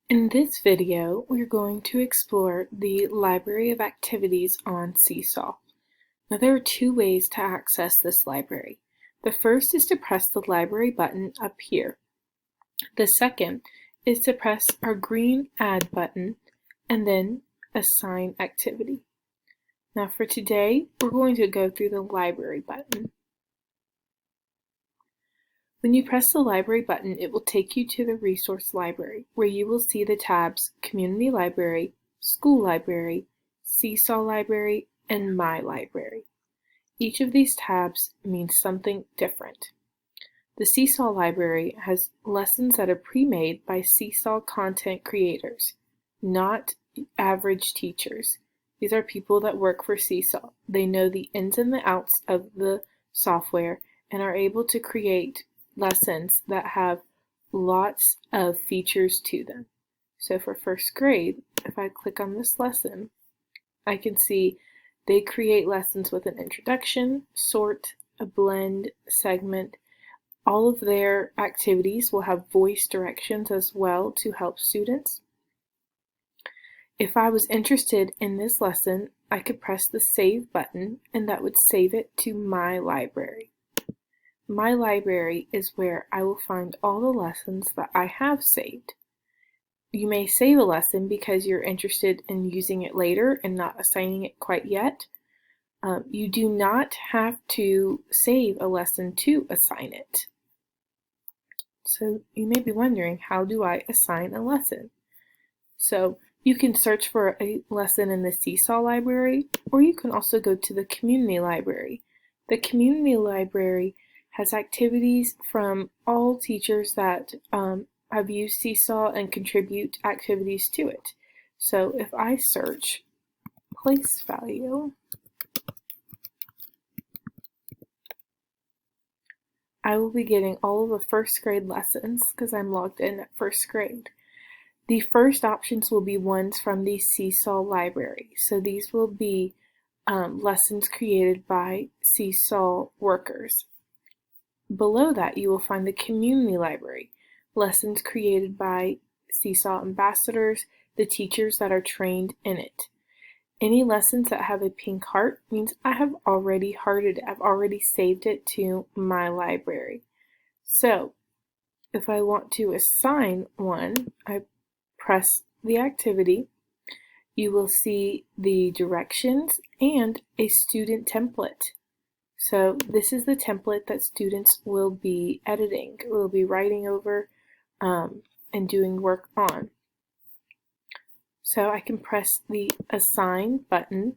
In this video, we're going to explore the library of activities on Seesaw. Now, there are two ways to access this library. The first is to press the library button up here. The second is to press our green Add button and then Assign Activity. Now, for today, we're going to go through the library button. When you press the library button, it will take you to the resource library, where you will see the tabs Community Library, School Library, Seesaw Library, and My Library. Each of these tabs means something different. The Seesaw Library has lessons that are pre-made by Seesaw content creators, not average teachers. These are people that work for Seesaw. They know the ins and the outs of the software and are able to create lessons that have lots of features to them. So for first grade, if I click on this lesson, I can see they create lessons with an introduction, sort, a blend, segment. All of their activities will have voice directions as well to help students. If I was interested in this lesson, I could press the Save button and that would save it to My Library. My Library is where I will find all the lessons that I have saved. You may save a lesson because you're interested in using it later and not assigning it quite yet. You do not have to save a lesson to assign it. So you may be wondering, how do I assign a lesson? So you can search for a lesson in the Seesaw Library, or you can also go to the Community Library. The Community Library has activities from all teachers that have used Seesaw and contribute activities to it. So if I search place value, I will be getting all of the first grade lessons because I'm logged in at first grade. The first options will be ones from the Seesaw Library. So these will be lessons created by Seesaw workers. Below that, you will find the Community Library, lessons created by Seesaw ambassadors, the teachers that are trained in it. Any lessons that have a pink heart means I have already hearted it. I've already saved it to My Library. So if I want to assign one, I press the activity. You will see the directions and a student template. So this is the template that students will be editing, will be writing over and doing work on. So I can press the Assign button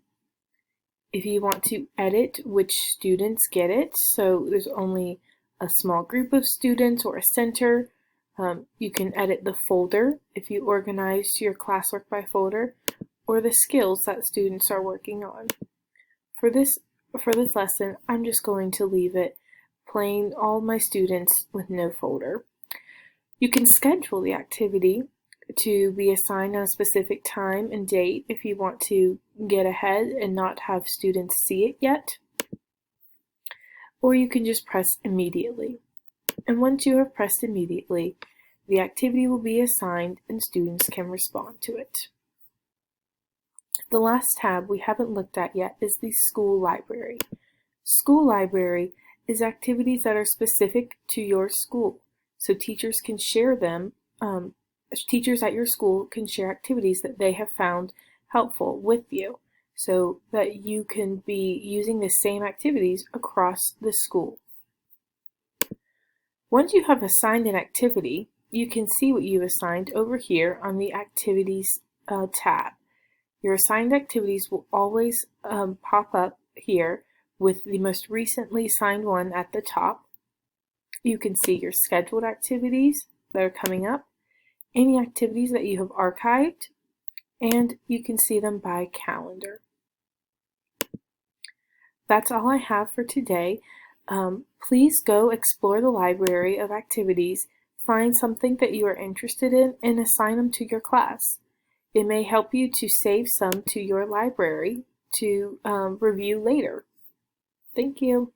if you want to edit which students get it. So there's only a small group of students or a center. You can edit the folder if you organize your classwork by folder, or the skills that students are working on. For this lesson, I'm just going to leave it plain, all my students with no folder. You can schedule the activity to be assigned on a specific time and date if you want to get ahead and not have students see it yet. Or you can just press immediately. And once you have pressed immediately, the activity will be assigned and students can respond to it. The last tab we haven't looked at yet is the School Library. School Library is activities that are specific to your school, so teachers can share them. Teachers at your school can share activities that they have found helpful with you, so that you can be using the same activities across the school. Once you have assigned an activity, you can see what you assigned over here on the Activities tab. Your assigned activities will always pop up here with the most recently assigned one at the top. You can see your scheduled activities that are coming up, any activities that you have archived, and you can see them by calendar. That's all I have for today. Please go explore the library of activities, find something that you are interested in, and assign them to your class. It may help you to save some to your library to review later. Thank you.